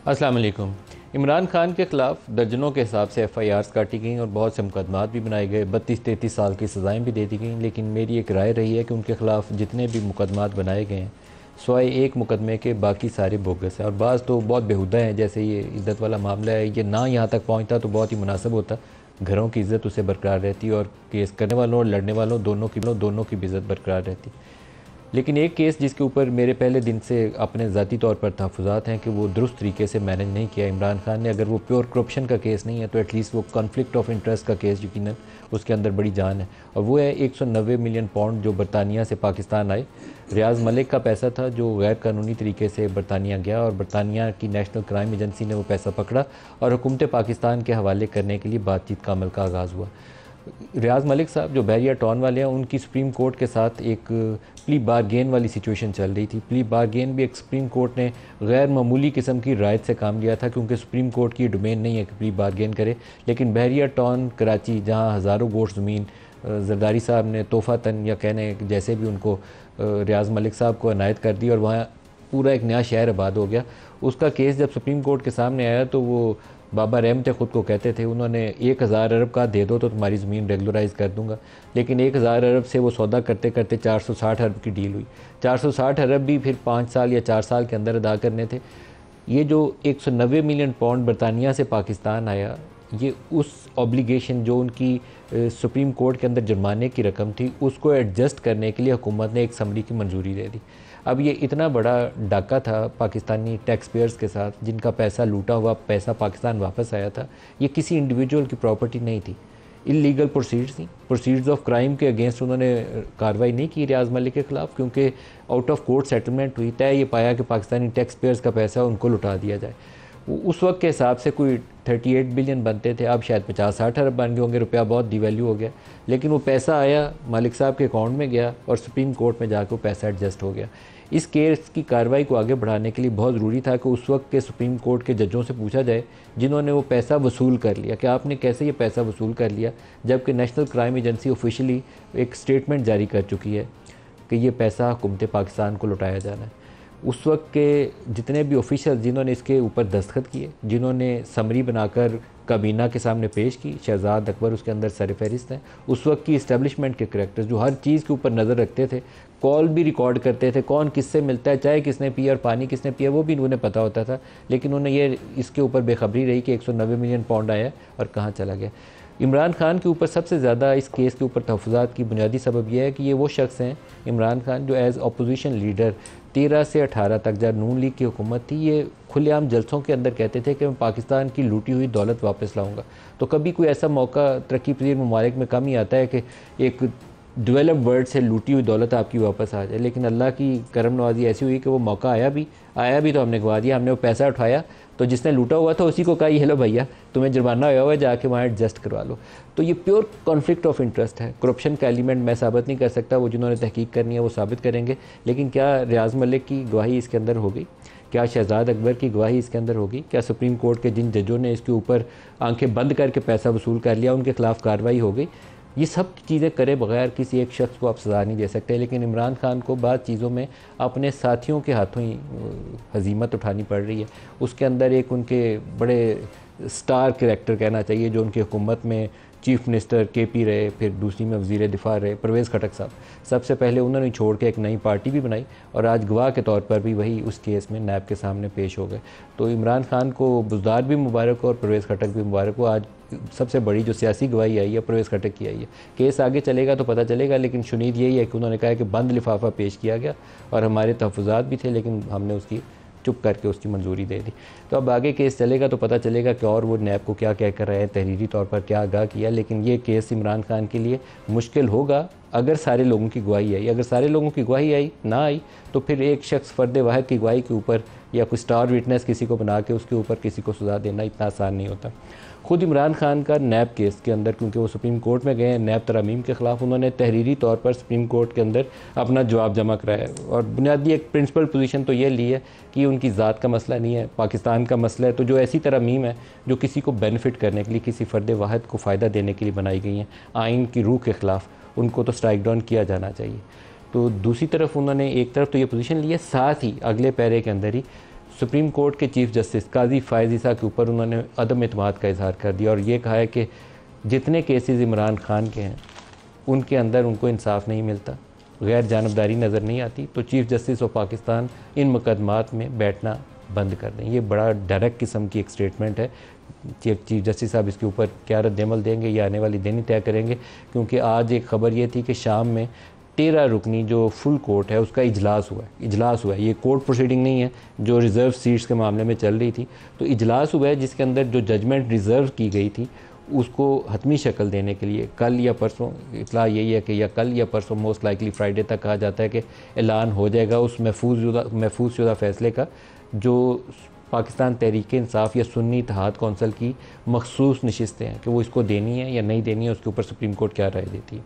अस्सलाम वालेकुम। इमरान खान के ख़िलाफ़ दर्जनों के हिसाब से एफ़आईआर्स काटी गई और बहुत से मुकदमात भी बनाए गए, 32-33 साल की सज़ाएँ भी दे दी गई। लेकिन मेरी एक राय रही है कि उनके ख़िलाफ़ जितने भी मुकदमात बनाए गए हैं, सिवाय एक मुकदमे के बाकी सारे बोगस हैं और बाज़ तो बहुत बेहुदा हैं। जैसे ये इज़्ज़त वाला मामला है, ये ना यहाँ तक पहुँचता तो बहुत ही मुनासिब होता। घरों की इज़्ज़त उसे बरकरार रहती और केस करने वालों और लड़ने वालों दोनों की भी इज़्ज़त बरकरार रहती। लेकिन एक केस जिसके ऊपर मेरे पहले दिन से अपने ज़ाती तौर पर तहफ़्फ़ुज़ात हैं कि वो दुरुस्त तरीके से मैनेज नहीं किया इमरान खान ने। अगर वो प्योर करप्शन का केस नहीं है तो एटलीस्ट वो कॉन्फ्लिक्ट ऑफ इंटरेस्ट का केस यकीनन उसके अंदर बड़ी जान है। और वो है 190 मिलियन पाउंड जो बरतानिया से पाकिस्तान आए। रियाज मलिक का पैसा था जो गैर कानूनी तरीके से बरतानिया गया और बरतानिया की नेशनल क्राइम एजेंसी ने वो पैसा पकड़ा और हुकूमत पाकिस्तान के हवाले करने के लिए बातचीत का अमल का आगाज़ हुआ। रियाज मलिक साहब जो बैरिया टाउन वाले हैं, उनकी सुप्रीम कोर्ट के साथ एक प्ली बारगेन वाली सिचुएशन चल रही थी। प्ली बारगेन भी एक सुप्रीम कोर्ट ने गैर मामूली किस्म की रायत से काम लिया था, क्योंकि सुप्रीम कोर्ट की डोमेन नहीं है कि प्ली बारगेन करे। लेकिन बैरिया टाउन कराची, जहाँ हज़ारों गोश ज़मीन जरदारी साहब ने तोहफ़ातन या कहने जैसे भी उनको रियाज मलिक साहब को अनायत कर दी और वहाँ पूरा एक नया शहर आबाद हो गया। उसका केस जब सुप्रीम कोर्ट के सामने आया तो वो बाबा रहमत ख़ुद को कहते थे, उन्होंने 1000 अरब का दे दो तो तुम्हारी ज़मीन रेगुलराइज़ कर दूंगा। लेकिन 1000 अरब से वो सौदा करते करते 460 अरब की डील हुई। 460 अरब भी फिर 5 साल या 4 साल के अंदर अदा करने थे। ये जो 190 मिलियन पाउंड बरतानिया से पाकिस्तान आया, ये उस ऑब्लिगेशन जो उनकी सुप्रीम कोर्ट के अंदर जुर्माने की रकम थी उसको एडजस्ट करने के लिए हुकूमत ने एक समरी की मंजूरी दे दी। अब ये इतना बड़ा डाका था पाकिस्तानी टैक्स पेयर्स के साथ, जिनका पैसा लूटा हुआ पैसा पाकिस्तान वापस आया था। ये किसी इंडिविजुअल की प्रॉपर्टी नहीं थी, इलीगल प्रोसीड्स थी, प्रोसीड्स ऑफ क्राइम के अगेंस्ट उन्होंने कार्रवाई नहीं की रियाज मलिक के ख़िलाफ़, क्योंकि आउट ऑफ कोर्ट सेटलमेंट हुई। तय ये पाया कि पाकिस्तानी टैक्स पेयर्स का पैसा उनको लुटा दिया जाए। उस वक्त के हिसाब से कोई 38 बिलियन बनते थे, अब शायद 50-60 अरब बन गए होंगे। रुपया बहुत डिवैल्यू हो गया। लेकिन वो पैसा आया, मलिक साहब के अकाउंट में गया और सुप्रीम कोर्ट में जाकर वो पैसा एडजस्ट हो गया। इस केस की कार्रवाई को आगे बढ़ाने के लिए बहुत ज़रूरी था कि उस वक्त के सुप्रीम कोर्ट के जजों से पूछा जाए जिन्होंने वो पैसा वसूल कर लिया कि आपने कैसे ये पैसा वसूल कर लिया, जबकि नेशनल क्राइम एजेंसी ऑफिशियली एक स्टेटमेंट जारी कर चुकी है कि ये पैसा हुकूमत पाकिस्तान को लौटाया जाना है। उस वक्त के जितने भी ऑफिशियल जिन्होंने इसके ऊपर दस्तखत किए, जिन्होंने समरी बनाकर काबीना के सामने पेश की, शहजाद अकबर उसके अंदर सरफहरिस्त हैं। उस वक्त की इस्टेब्लिशमेंट के करैक्टर्स जो हर चीज़ के ऊपर नज़र रखते थे, कॉल भी रिकॉर्ड करते थे, कौन किससे मिलता है, चाय किसने पिया और पानी किसने पिया वो भी उन्हें पता होता था। लेकिन उन्हें ये इसके ऊपर बेखबरी रही कि 190 मिलियन पाउंड आया और कहाँ चला गया। इमरान खान के ऊपर सबसे ज़्यादा इस केस के ऊपर तहफ़्फ़ुज़ात की बुनियादी सबब यह है कि ये वो शख्स हैं, इमरान खान, जो एज़ अपोजिशन लीडर 13 से 18 तक जब नून लीग की हुकूमत थी, ये खुलेआम जलसों के अंदर कहते थे कि मैं पाकिस्तान की लूटी हुई दौलत वापस लाऊंगा। तो कभी कोई ऐसा मौका तरक्की पजीर ममालिक में कम ही आता है कि एक डेवलप वर्ल्ड से लूटी हुई दौलत आपकी वापस आ जाए। लेकिन अल्लाह की करम नवाजी ऐसी हुई कि वो मौका आया भी तो हमने गवा दिया। हमने वो पैसा उठाया तो जिसने लूटा हुआ था उसी को कहा, ये लो भैया तुम्हें जुर्माना हुआ है, जाके वहाँ एडजस्ट करवा लो। तो ये प्योर कॉन्फ्लिक्ट ऑफ इंटरेस्ट है। करप्शन का एलिमेंट मैं साबित नहीं कर सकता, वो जिन्होंने तहकीक करनी है वो साबित करेंगे। लेकिन क्या रियाज मलिक की गवाही इसके अंदर होगी? क्या शहजाद अकबर की गवाही इसके अंदर होगी? क्या सुप्रीम कोर्ट के जिन जजों ने इसके ऊपर आंखें बंद करके पैसा वसूल कर लिया उनके खिलाफ कार्रवाई हो गई? ये सब चीज़ें करे बगैर किसी एक शख्स को आप सज़ा नहीं दे सकते। लेकिन इमरान खान को बाद चीज़ों में अपने साथियों के हाथों ही हजीमत उठानी पड़ रही है। उसके अंदर एक उनके बड़े स्टार कैरेक्टर कहना चाहिए, जो उनकी हुकूमत में चीफ़ मिनिस्टर KP रहे, फिर दूसरी में वज़ीर दिफा रहे, परवेज़ खटक साहब। सबसे पहले उन्होंने छोड़ के एक नई पार्टी भी बनाई और आज गवाह के तौर पर भी वही उस केस में नैब के सामने पेश हो गए। तो इमरान खान को बुज़दार भी मुबारक हो और परवेज़ खटक भी मुबारक हो। आज सबसे बड़ी जो सियासी गवाही आई है परवेज़ खटक की आई है। केस आगे चलेगा तो पता चलेगा, लेकिन शुनीद यही है कि उन्होंने कहा है कि बंद लिफाफा पेश किया गया और हमारे तहफ़्फ़ुज़ात भी थे, लेकिन हमने उसकी चुप करके उसकी मंजूरी दे दी। तो अब आगे केस चलेगा तो पता चलेगा कि और वो नैब को क्या कह कर रहे हैं, तहरीरी तौर पर क्या आगाह किया। लेकिन ये केस इमरान खान के लिए मुश्किल होगा अगर सारे लोगों की गवाही आई। अगर सारे लोगों की गवाही आई ना आई तो फिर एक शख्स फ़र्द वाहिद की गवाही के ऊपर या कोई स्टार विटनेस किसी को बना के उसके ऊपर किसी को सज़ा देना इतना आसान नहीं होता। ख़ुद इमरान खान का नैब केस के अंदर, क्योंकि वो सुप्रीम कोर्ट में गए हैं नैब तरामीम के ख़िलाफ़, उन्होंने तहरीरी तौर पर सुप्रीम कोर्ट के अंदर अपना जवाब जमा कराया है और बुनियादी एक प्रिंसिपल पोजीशन तो ये ली है कि उनकी ज़ात का मसला नहीं है, पाकिस्तान का मसला है। तो जो ऐसी तरामीम है जो किसी को बेनिफिट करने के लिए, किसी फ़र्द वाहिद को फ़ायदा देने के लिए बनाई गई हैं, आइन की रूह के ख़िलाफ़, उनको तो स्ट्राइक डाउन किया जाना चाहिए। तो दूसरी तरफ उन्होंने एक तरफ तो ये पोजीशन ली है, साथ ही अगले पैरे के अंदर ही सुप्रीम कोर्ट के चीफ जस्टिस काजी फ़ायज़ ईसा के ऊपर उन्होंने अदम एतमाद का इजहार कर दिया और ये कहा है कि जितने केसेस इमरान खान के हैं उनके अंदर उनको इंसाफ नहीं मिलता, गैर जानबदारी नज़र नहीं आती, तो चीफ जस्टिस ऑफ पाकिस्तान इन मुकदमात में बैठना बंद कर दें। ये बड़ा डायरेक्ट किस्म की एक स्टेटमेंट है। चीफ जस्टिस साहब इसके ऊपर क्या रद्दमल देंगे ये आने वाली दिन ही तय करेंगे, क्योंकि आज एक ख़बर ये थी कि शाम में 13 रुकनी जो फुल कोर्ट है उसका इजलास हुआ है। ये कोर्ट प्रोसीडिंग नहीं है जो रिज़र्व सीट्स के मामले में चल रही थी, तो इजलास हुआ है जिसके अंदर जो जजमेंट रिज़र्व की गई थी उसको हतमी शक्ल देने के लिए कल या परसों, इतला यही है कि या कल या परसों, मोस्ट लाइकली फ्राइडे तक कहा जाता है कि ऐलान हो जाएगा उस महफूज शुदा फ़ैसले का जो पाकिस्तान तहरीक इंसाफ या सुन्नी इत्तेहाद कौंसिल की मखसूस नशिस्तें हैं कि वो इसको देनी है या नहीं देनी है, उसके ऊपर सुप्रीम कोर्ट क्या राय देती है।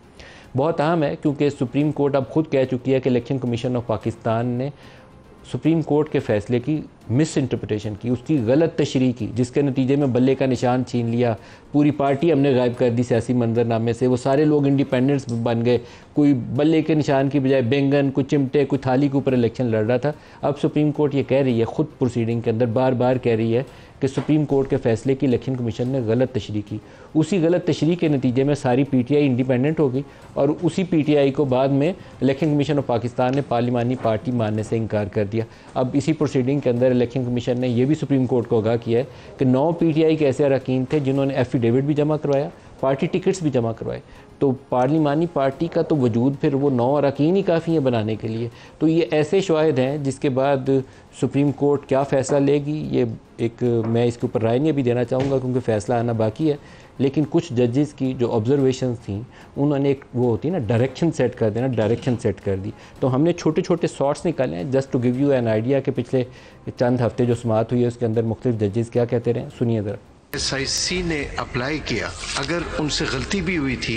बहुत अहम है क्योंकि सुप्रीम कोर्ट अब खुद कह चुकी है कि इलेक्शन कमीशन ऑफ पाकिस्तान ने सुप्रीम कोर्ट के फ़ैसले की मिस इंटरप्रटेशन की, उसकी गलत तशरीह की, जिसके नतीजे में बल्ले का निशान छीन लिया, पूरी पार्टी हमने गायब कर दी सियासी मंजरनामे से, वो सारे लोग इंडिपेंडेंट्स बन गए, कोई बल्ले के निशान की बजाय बैंगन, कोई चिमटे, कोई थाली के ऊपर इलेक्शन लड़ रहा था। अब सुप्रीम कोर्ट ये कह रही है, ख़ुद प्रोसीडिंग के अंदर बार बार कह रही है कि सुप्रीम कोर्ट के फ़ैसले की इलेक्शन कमीशन ने गलत तशरीह की। उसी गलत तशरीह के नतीजे में सारी पीटीआई इंडिपेंडेंट हो गई और उसी पीटीआई को बाद में इलेक्शन कमीशन ऑफ पाकिस्तान ने पार्लिमानी पार्टी मानने से इनकार कर दिया। अब इसी प्रोसीडिंग के अंदर इलेक्शन कमीशन ने यह भी सुप्रीम कोर्ट को आगाह किया है कि 9 पीटीआई के ऐसे अरकान थे जिन्होंने एफिडेविट भी जमा करवाया, पार्टी टिकट्स भी जमा करवाए, तो पार्लिमानी पार्टी का तो वजूद फिर वो 9 अरकान ही काफ़ी हैं बनाने के लिए। तो ये ऐसे शवाहिद हैं जिसके बाद सुप्रीम कोर्ट क्या फ़ैसला लेगी, ये एक मैं इसके ऊपर राय नहीं अभी देना चाहूँगा क्योंकि फ़ैसला आना बाकी है, लेकिन कुछ जजेस की जो ऑब्जर्वेशंस थी उन्होंने एक वो होती है ना डायरेक्शन सेट कर दी। तो हमने छोटे छोटे शॉर्ट्स निकाले हैं just to give you an idea कि पिछले चंद हफ्ते जो समाअत हुई है उसके अंदर मुख्तलिफ जजेस क्या कहते रहे, सुनिए ज़रा। SIC ने अप्लाई किया, अगर उनसे गलती भी हुई थी,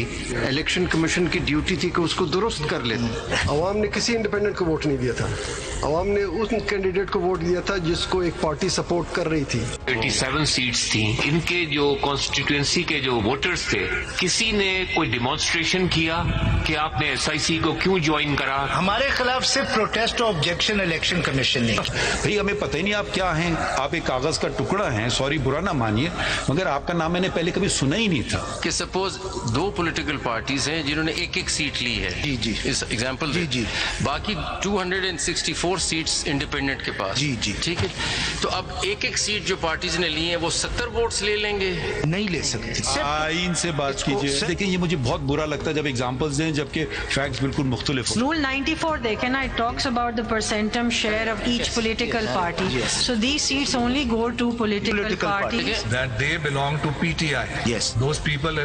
इलेक्शन कमीशन की ड्यूटी थी कि उसको दुरुस्त कर लेते। अवाम ने किसी इंडिपेंडेंट को वोट नहीं दिया था, अवाम ने उस कैंडिडेट को वोट दिया था जिसको एक पार्टी सपोर्ट कर रही थी। 87 सीट्स थी, इनके जो कॉन्स्टिट्यूएंसी के जो वोटर्स थे, किसी ने कोई डिमॉन्स्ट्रेशन किया कि आपने SIC को क्यों ज्वाइन करा? हमारे खिलाफ सिर्फ प्रोटेस्ट और ऑब्जेक्शन इलेक्शन कमीशन ने। भाई हमें पता ही नहीं आप क्या हैं, आप एक कागज का टुकड़ा हैं, सॉरी बुरा ना मानिए, मगर आपका नाम मैंने पहले कभी सुना ही नहीं था। कि सपोज 2 पॉलिटिकल पार्टीज हैं जिन्होंने एक सीट ली है, जी इस एग्जांपल जी, बाकी 264 सीट्स इंडिपेंडेंट के पास, जी ठीक है। तो अब एक सीट जो पार्टीज ने ली है वो 70 वोट्स ले लेंगे? नहीं ले सकते। आइन से बात कीजिए। देखिए ये मुझे बहुत बुरा लगता है जब एग्जांपल्स दें जबकि फैक्ट्स बिल्कुल मुख्तलिफ हो। Rule 94 देखें ना, it talks about the percentum share of each political party. So these seats only go to political parties. That they belong to PTI. Yes. Those people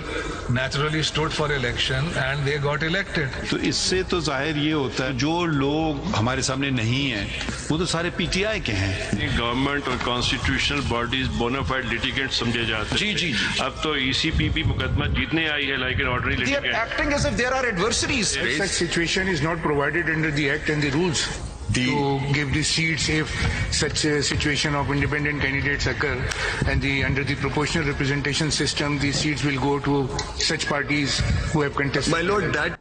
naturally stood for election and they got elected. तो इससे तो जाहिर ये होता है जो लोग हमारे सामने नहीं हैं वो तो सारे PTI के हैं। गवर्नमेंट और कॉन्स्टिट्यूशनल बॉडीज बोनाफाइड लिटिगेंट समझे जाते हैं। जी। अब तो ECPP मुकदमा जीतने आई है like an ordinary litigant. Acting as if there are adversaries. Such situation is not provided under the act and the rules. To give the seats if such a situation of independent candidates occur, and under the proportional representation system, the seats will go to such parties who have contested. My lord, that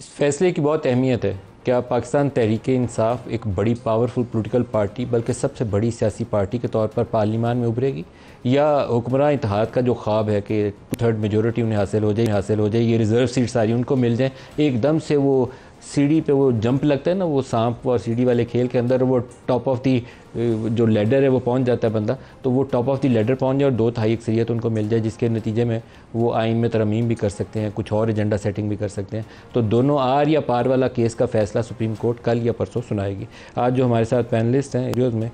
इस फैसले की बहुत अहमियत है। क्या पाकिस्तान तहरीक इंसाफ एक बड़ी powerful political party बल्कि सबसे बड़ी सियासी पार्टी के तौर पर पार्लियामान में उभरेगी, या हुक्मरान इत्तेहाद का जो ख्वाब है कि 2/3 मेजोरिटी उन्हें हासिल हो जाए, ये रिज़र्व सीट सारी उनको मिल जाए, एकदम से वो सीढ़ी पे वो जंप लगता है ना, वो सांप और सीढ़ी वाले खेल के अंदर वो टॉप ऑफ दी जो लेडर है वो पहुंच जाता है बंदा, तो वो टॉप ऑफ दी लेडर पहुंच जाए और 2/3 अक्सरियत उनको मिल जाए, जिसके नतीजे में वो आइन में तरमीम भी कर सकते हैं, कुछ और एजेंडा सेटिंग भी कर सकते हैं। तो दोनों आर या पार वाला केस का फ़ैसला सुप्रीम कोर्ट कल या परसों सुनाएगी। आज जो हमारे साथ पैनलिस्ट हैं एरियोज़ में,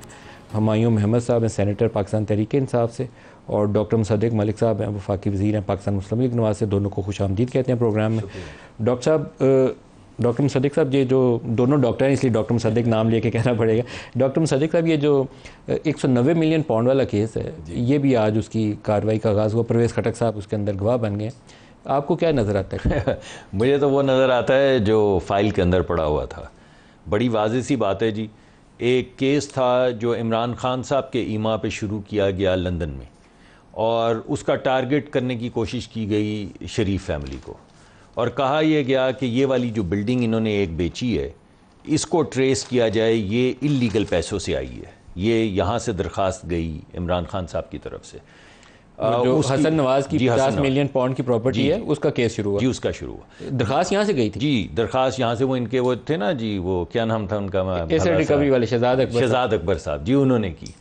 हुमायूं महमद साहब हैं सेनेटर पाकिस्तान तहरीक इंसाफ से, और डॉक्टर मुसद्दिक मलिक साहब हैं वफाकी वज़ीर हैं पाकिस्तान मुस्लिम लीग नवाज़ से। दोनों को खुशामदीद कहते हैं प्रोग्राम में। डॉक्टर मुसद्दिक साहब, ये जो दोनों डॉक्टर हैं इसलिए डॉक्टर मुसद्दिक नाम लेके कहना पड़ेगा। डॉक्टर मुसद्दिक साहब, ये जो 190 मिलियन पाउंड वाला केस है, ये भी आज उसकी कार्रवाई का आगाज़ हुआ। परवेज़ खटक साहब उसके अंदर गवाह बन गए। आपको क्या नज़र आता है? मुझे तो वो नज़र आता है जो फाइल के अंदर पड़ा हुआ था। बड़ी वाज़ेह सी बात है जी। एक केस था जो इमरान खान साहब के ईमा पे शुरू किया गया लंदन में, और उसका टारगेट करने की कोशिश की गई शरीफ फैमिली को, और कहा यह गया कि ये वाली जो बिल्डिंग इन्होंने एक बेची है इसको ट्रेस किया जाए, ये इल्लीगल पैसों से आई है, ये यहाँ से दरख्वास्त गई इमरान खान साहब की तरफ से। जो हसन नवाज की 50 मिलियन पाउंड की प्रॉपर्टी है उसका केस शुरू हुआ। जी उसका शुरू हुआ। दरखास्त यहाँ से गई थी? जी दरखास्त यहाँ से, वो इनके वो थे ना जी, वो क्या नाम था उनका, एसेट रिकवरी वाले शहजाद अकबर साहब जी, उन्होंने की।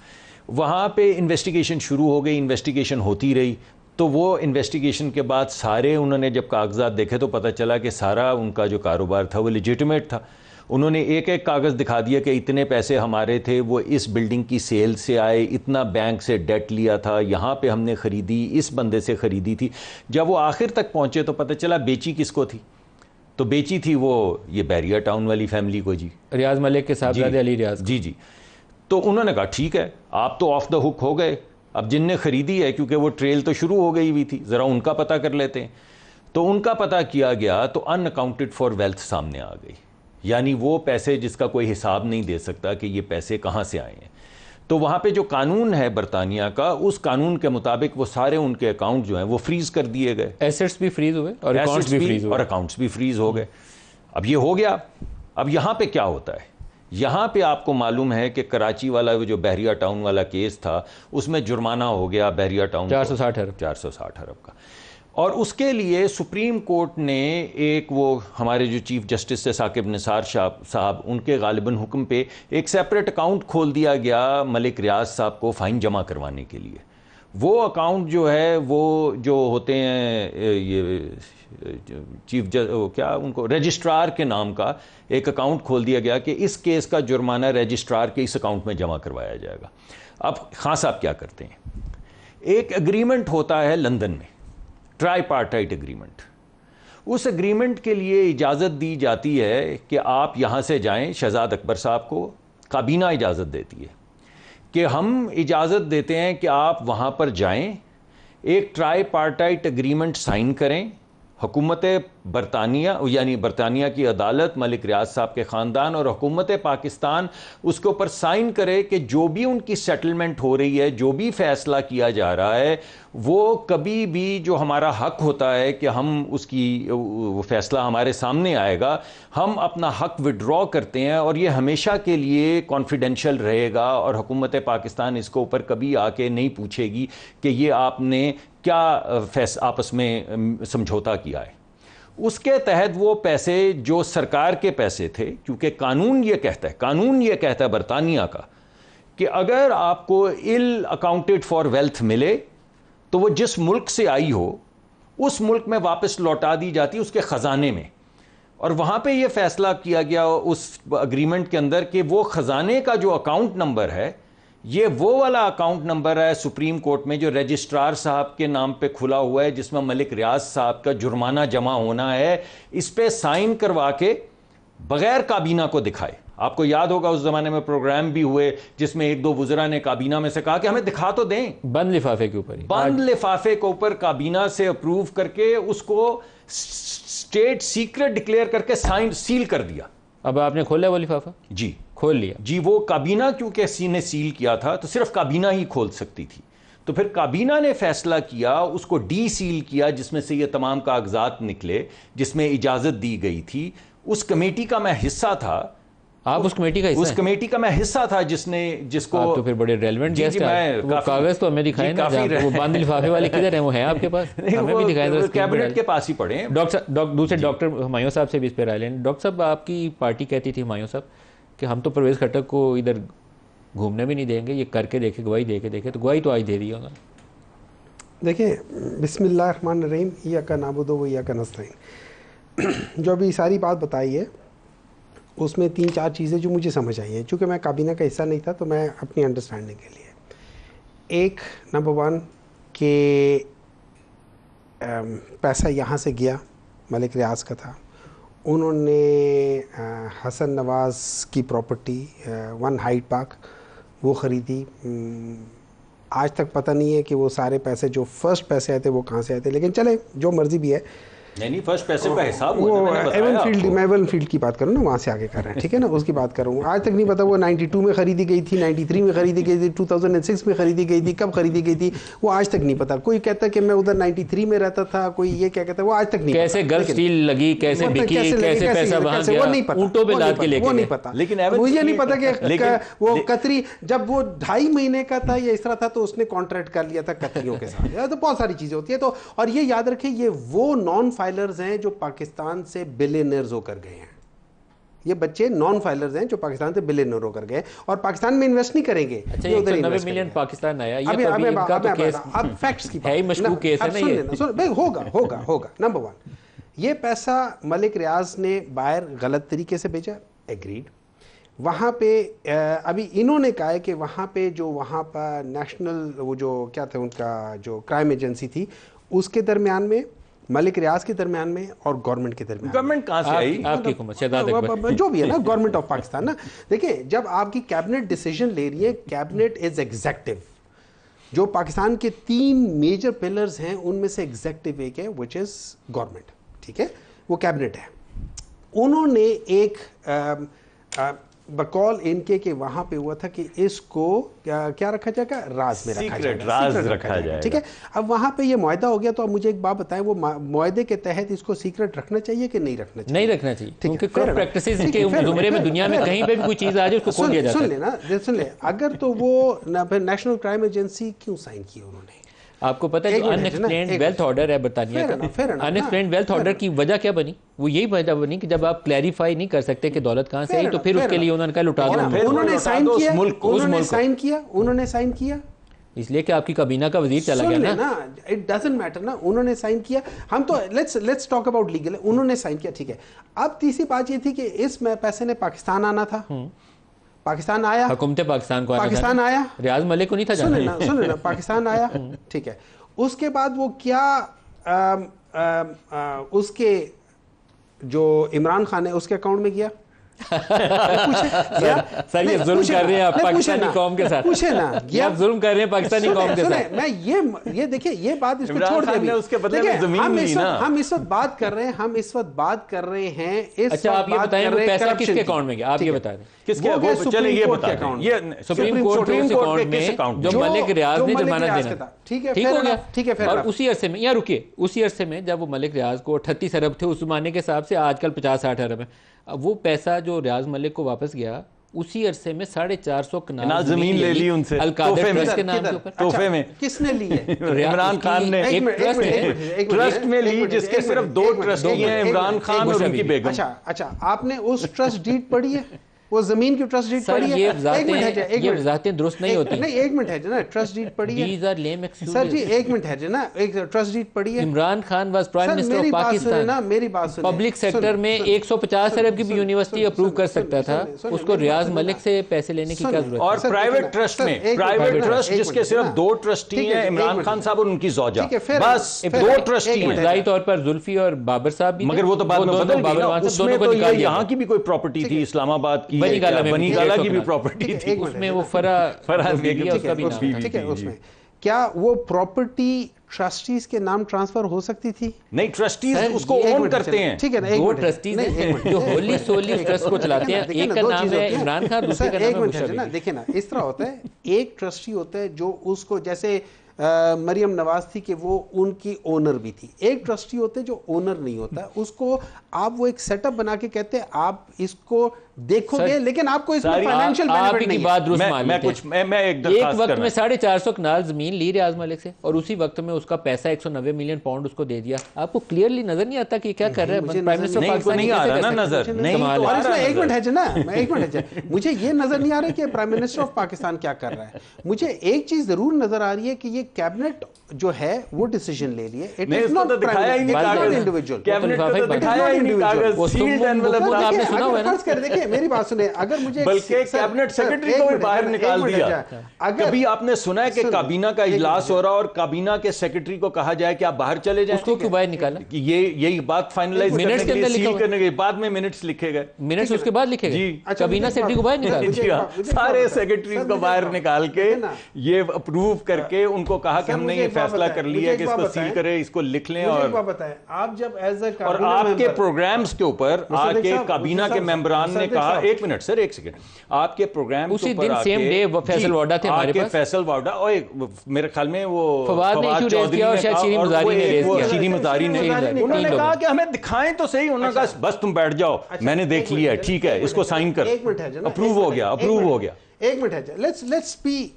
वहाँ पे इन्वेस्टिगेशन शुरू हो गई, इन्वेस्टिगेशन होती रही। तो वो इन्वेस्टिगेशन के बाद सारे उन्होंने जब कागजात देखे तो पता चला कि सारा उनका जो कारोबार था वो लेजिटिमेट था। उन्होंने एक एक कागज़ दिखा दिया कि इतने पैसे हमारे थे, वो इस बिल्डिंग की सेल से आए, इतना बैंक से डेट लिया था, यहाँ पे हमने ख़रीदी, इस बंदे से ख़रीदी थी। जब वो आखिर तक पहुँचे तो पता चला बेची किसको थी, तो बेची थी वो ये बैरिया टाउन वाली फैमिली को जी, रियाज मलिक के साहबजादे अली रियाज। जी जी। तो उन्होंने कहा ठीक है, आप तो ऑफ द हुक हो गए, अब जिनने ख़रीदी है, क्योंकि वो ट्रेल तो शुरू हो गई हुई थी, ज़रा उनका पता कर लेते हैं। तो उनका पता किया गया तो अनअकाउंटेड फॉर वेल्थ सामने आ गई, यानी वो पैसे जिसका कोई हिसाब नहीं दे सकता कि ये पैसे कहाँ से आए हैं। तो वहाँ पे जो कानून है बरतानिया का, उस कानून के मुताबिक वो सारे उनके अकाउंट जो हैं वो फ्रीज़ कर दिए गए। एसेट्स भी फ्रीज हुए और अकाउंट्स भी फ्रीज हुए और अकाउंट्स भी फ्रीज़ हो गए। अब ये हो गया। अब यहाँ पे क्या होता है, यहाँ पे आपको मालूम है कि कराची वाला जो बहरिया टाउन वाला केस था उसमें जुर्माना हो गया बहरिया टाउन 460 अरब का। और उसके लिए सुप्रीम कोर्ट ने एक, वो हमारे जो चीफ जस्टिस है साकिब निसार साहब, उनके गालिबन हुक्म पे एक सेपरेट अकाउंट खोल दिया गया मलिक रियाज साहब को फ़ाइन जमा करवाने के लिए। वो अकाउंट जो है वो जो होते हैं ये चीफ क्या उनको रजिस्ट्रार के नाम का एक अकाउंट खोल दिया गया कि इस केस का जुर्माना रजिस्ट्रार के इस अकाउंट में जमा करवाया जाएगा। अब खान साहब क्या करते हैं, एक एग्रीमेंट होता है लंदन में, ट्राईपार्टाइट एग्रीमेंट। उस एग्रीमेंट के लिए इजाज़त दी जाती है कि आप यहाँ से जाएं। शहजाद अकबर साहब को काबीना इजाज़त देती है कि हम इजाज़त देते हैं कि आप वहाँ पर जाएं, एक ट्राईपार्टाइट एग्रीमेंट साइन करें। हुकूमत बरतानिया यानी बरतानिया की अदालत, मलिक रियाज साहब के ख़ानदान और हुकूमत पाकिस्तान उसके ऊपर साइन करे कि जो भी उनकी सेटलमेंट हो रही है, जो भी फ़ैसला किया जा रहा है, वो कभी भी जो हमारा हक होता है कि हम उसकी वो फ़ैसला हमारे सामने आएगा, हम अपना हक विड्रॉ करते हैं और ये हमेशा के लिए कॉन्फिडेंशियल रहेगा और हुकूमत पाकिस्तान इसके ऊपर कभी आके नहीं पूछेगी कि ये आपने क्या आपस में समझौता किया है। उसके तहत वो पैसे जो सरकार के पैसे थे, क्योंकि कानून ये कहता है बरतानिया का कि अगर आपको इल अकाउंटेड फॉर वेल्थ मिले तो वो जिस मुल्क से आई हो उस मुल्क में वापस लौटा दी जाती है उसके ख़जाने में। और वहाँ पे ये फ़ैसला किया गया उस अग्रीमेंट के अंदर कि वो ख़जाने का जो अकाउंट नंबर है, ये वो वाला अकाउंट नंबर है सुप्रीम कोर्ट में जो रजिस्ट्रार साहब के नाम पे खुला हुआ है, जिसमें मलिक रियाज साहब का जुर्माना जमा होना है। इस पे साइन करवा के बगैर काबीना को दिखाए। आपको याद होगा उस जमाने में प्रोग्राम भी हुए जिसमें एक दो वुज़रा ने काबीना में से कहा कि हमें दिखा तो दें, बंद लिफाफे के ऊपर, बंद लिफाफे के ऊपर काबीना से अप्रूव करके उसको स्टेट सीक्रेट डिक्लेयर करके साइन सील कर दिया। अब आपने खोला वो लिफाफा? जी खोल लिया जी। वो काबीना क्योंकि ने सील किया था तो सिर्फ काबीना ही खोल सकती थी। तो फिर काबीना ने फैसला किया, उसको डी सील किया, जिसमें से ये तमाम कागजात निकले जिसमें इजाज़त दी गई थी। उस कमेटी का मैं हिस्सा था। आप उस कमेटी का हिस्सा? उस कमेटी का मैं हिस्सा था जिसको आप तो फिर बड़े रेलेवेंट गेस्ट हैं। वो कागज तो हमें दिखाए ना, वो बंद लिफाफे वाले किधर हैं? वो हैं आपके पास? हमें भी दिखाएं तो कैबिनेट के पास ही पड़े हैं। दूसरे डॉक्टर हुमायूं साहब से भी इस पर राय लें। डॉक्टर साहब, आपकी पार्टी कहती थी हुमायूं साहब कि हम तो परवेज़ खट्टक को इधर घूमने भी नहीं देंगे, ये करके देखे, गवाही दे के देखे। तो गवाही तो आज दे दी होगा। देखिए, बिस्मिल्लाहिर्रहमानिर्रहीम, इय्याका नअबुदु व इय्याका नस्तईन। जो अभी सारी बात बताई है उसमें 3-4 चीज़ें जो मुझे समझ आई हैं। चूँकि मैं काबीना का हिस्सा नहीं था तो मैं अपनी अंडरस्टैंडिंग के लिए, एक नंबर 1 कि पैसा यहाँ से गया, मलिक रियाज का था। उन्होंने हसन नवाज़ की प्रॉपर्टी 1 हाइड पार्क वो ख़रीदी। आज तक पता नहीं है कि वो सारे पैसे जो फर्स्ट पैसे आए थे वो कहाँ से आए थे, लेकिन चले जो मर्ज़ी भी है। नहीं फर्स्ट पैसे का हिसाब वो एवन फील्ड की बात करूँ ना, वहाँ से आगे कर रहे हैं, ठीक है ना, उसकी बात करूँ। आज तक नहीं पता वो 92 में खरीदी गई थी, 93 में खरीदी गई थी, 2006 में खरीदी गई थी, कब खरीदी गई थी वो आज तक नहीं पता। कोई कहता कि मैं उधर 93 में रहता था, कोई ये क्या कहता है, वो आज तक नहीं पता। कैसे गल्फ स्टील लगी, कैसे बिकी, कैसे पैसा वहां गया, वो नहीं पता, ऊंटों पे लाद के लेके वो नहीं पता। लेकिन मुझे नहीं पता कि वो कतरी जब वो 2.5 महीने का था या इस तरह था तो उसने कॉन्ट्रैक्ट कर लिया था कतरियों के साथ। तो बहुत सारी चीजें होती है। तो और ये याद रखें, ये वो नॉन फाइलर्स हैं जो पाकिस्तान से बिलियनर्स होकर गए हैं। ये बच्चे नॉन फाइलर्स हैं जो पाकिस्तान से बिलियनर होकर गए और पाकिस्तान में इन्वेस्ट नहीं करेंगे। अच्छा, 190 मिलियन पाकिस्तान आया, ये तो इनका तो केस अब फैक्ट्स की है ही, मशकूक केस है ना ये। होगा। नंबर 1, ये पैसा मलिक रियाज ने बाहर गलत तरीके से भेजा, एग्रीड। वहाँ पे अभी इन्होंने कहा है कि वहाँ पे जो वहाँ पर नेशनल वो जो क्या था उनका जो क्राइम एजेंसी थी उसके दरमियान में, मलिक रियाज के दरमियान में और गवर्नमेंट के दरमियान। गवर्नमेंट कहाँ से आई? आपकी हुकूमत, जो भी है ना, गवर्नमेंट ऑफ पाकिस्तान ना। देखिए, जब आपकी कैबिनेट डिसीजन ले रही है, कैबिनेट इज एग्जेक्टिव। जो पाकिस्तान के 3 मेजर पिलर्स हैं उनमें से एग्जेक्टिव एक है, विच इज गवर्नमेंट, ठीक है, वो कैबिनेट है। उन्होंने एक बकौल इनके के वहां पे हुआ था कि इसको क्या रखा जाएगा, राज में रखा जाएगा, ठीक है। अब वहां पे ये मुआहदा हो गया, तो अब मुझे एक बात बताएं, वो मुआहदे के तहत इसको सीक्रेट रखना चाहिए कि नहीं रखना चाहिए? नहीं रखना चाहिए, क्योंकि करप्ट प्रैक्टिसेस के ज़ुमरे में दुनिया में कहीं पे भी कोई चीज आ जाए उसको खोल दिया जाता है। सुन ले, अगर तो वो नेशनल क्राइम एजेंसी क्यों साइन की उन्होंने? आपको पता है जो अनएक्सप्लेन्ड वेल्थ ऑर्डर है बरतानिया का, अनएक्सप्लेन्ड वेल्थ ऑर्डर की वजह क्या बनी? वो यही वजह बनी कि जब आप क्लैरिफाई नहीं कर सकते कि दौलत कहां से आई, तो फिर उसके लिए उन्होंने कहा लुटा दो। उन्होंने साइन किया इसलिए कि आपकी काबीना का वजीर चला गया ना। इट डजंट मैटर ना, उन्होंने साइन किया। हम तो लेट्स टॉक अबाउट लीगल। उन्होंने साइन किया, ठीक है। अब तीसरी बात ये थी कि इस पैसे ने पाकिस्तान आना था, पाकिस्तान आया, हुकूमत पाकिस्तान को पाकिस्तान आया, रियाज मलिक को नहीं था जाना। सुन लेना, पाकिस्तान आया, ठीक है। उसके बाद वो क्या उसके जो इमरान खान है उसके अकाउंट में गया। सर ये जुल्म कर रहे हैं आप पाकिस्तानी कौम के साथ, पूछे ना, ये आप जुल्म कर रहे हैं पाकिस्तानी कौम के साथ। मैं ये देखिए, ये बात इसको छोड़ दे, उसके बदले में जमीन मिली ना। हम इस वक्त बात कर रहे हैं, अच्छा आप ये बताएं वो पैसा किसके अकाउंट में गया? आप ये बता दें किसके, वो चले ये बता दें। ये सुप्रीम कोर्ट के अकाउंट में जो मलिक रियाज ने जुर्माना देना, ठीक है, ठीक हो गया, ठीक है। और उसी अरसे में, या रुकिए, उसी अरसे में जब वो मलिक रियाज को 38 अरब थे उस जमाने के हिसाब से, आजकल 50-60 अरब है, वो पैसा जो रियाज मलिक को वापस गया, उसी अरसे में 450 कनाल जमीन ले ली उनसे अलकादर ट्रस्ट के नाम के ऊपर। तोहफे में किसने ली है? इमरान खान ने एक ट्रस्ट में ली, जिसके सिर्फ 2 ट्रस्टी हैं, इमरान खान और उनकी बेगम। अच्छा, आपने उस ट्रस्ट डीड पढ़ी है? वो जमीन की ट्रस्ट डीड पड़ी है? ये वजाहतें दुरुस्त नहीं होती। नहीं, एक मिनट है ना, ट्रस्ट डीड पड़ी है। These are lame excuses. Sir ji एक मिनट है ना, एक ट्रस्ट डीड पड़ी है। Imran Khan was prime minister of Pakistan. मेरी बात सुनिए, पब्लिक सेक्टर में 150 अरब की भी यूनिवर्सिटी अप्रूव कर सकता था, उसको रियाज मलिक से पैसे लेने की क्या जरूरत? और प्राइवेट ट्रस्ट में, प्राइवेट ट्रस्ट जिसके सिर्फ 2 ट्रस्टी हैं, इमरान खान साहब और उनकी ज़ौजा, बस 2 ट्रस्टी हैं। इब्तदाई तौर पर जुल्फी और बाबर साहब भी, मगर वो तो बाद में बदल गए। उसमें तो यहाँ की भी कोई प्रॉपर्टी थी, इस्लामाबाद की, बनीगाला की भी प्रॉपर्टी थी, उसमें वो फरहाद बेगी उसका भी नाम, ठीक है। उसमें क्या वो प्रॉपर्टी ट्रस्टीज के नाम ट्रांसफर हो सकती थी? नहीं, ट्रस्टीज उसको ओन करते हैं, ठीक है ना। दो ट्रस्टीज जो होली सोली ट्रस्ट को चलाते हैं, एक का नाम है इमरान खान, दूसरे का नाम है ना। देखिए ना, इस तरह होता है, एक ट्रस्टी होता है जो उसको, जैसे मरियम नवाज थी कि वो उनकी ओनर भी थी। एक ट्रस्टी होते जो ओनर नहीं होता, उसको आप वो एक सेटअप बना के कहते हैं आप इसको देखोगे, लेकिन आपको इसमें फाइनेंशियल बेनिफिट नहीं है। मैं एक वक्त में 450 कनाल जमीन ली रियाज मलिक से और उसी वक्त में उसका पैसा 190 मिलियन पाउंड उसको दे दिया। आपको क्लियरली नजर नहीं आता कि क्या कर रहे हैं प्राइम मिनिस्टर पाकिस्तान? नहीं आ रहा ना नजर, नहीं तो एक मिनट है ना, एक मिनट है, मुझे ये नजर नहीं आ रहा कि प्राइम मिनिस्टर ऑफ पाकिस्तान क्या कर रहा है। मुझे एक चीज जरूर नजर आ रही है कि ये कैबिनेट जो है वो डिसीजन ले लिए। It is not individual, cabinet तो दिखाया ही नहीं कागज, सील्ड एनवेलप। आपने सुना हुआ है ना, देखिए मेरी बात सुने, अगर मुझे बल्कि कैबिनेट सेक्रेटरी को भी बाहर निकाल दिया। कभी आपने सुना है कि काबीना का इजलास हो रहा और काबीना के सेक्रेटरी को कहा जाए कि आप बाहर चले जाएं? उसको क्यों बाहर निकाला? यही बात फाइनलाइज मिनट्स के अंदर सील करने के बाद में मिनट्स लिखे गए, मिनट्स उसके बाद लिखे गए। काबीना सेक्रेटरी को बाहर निकाला, सारे सेक्रेटरीज को बाहर निकाल के ये अप्रूव करके उनको कहा कि हमने ये फैसला कर लिया कि इसको सील करें, इसको लिख लें। और आप जब एज ए और आपके प्रोग्राम्स के ऊपर आके काबीना के मेंबरान ने कहा, एक मिनट सर, एक सेकंड, आपके प्रोग्राम उसी दिन सेम डे फैसल वाडा थे हमारे पास, फैसल वाडा और मेरे ख्याल में वो फवाद ने इशू रेज किया और शायद शीरी मजारी ने रेज किया, शीरी मजारी ने, उन्होंने कहा कि हमें दिखाएं तो सही, उन्होंने कहा बस तुम बैठ जाओ, मैंने देख लिया, ठीक है, इसको साइन कर, अप्रूव हो गया, अप्रूव हो गया। एक मिनट है, लेट्स बी,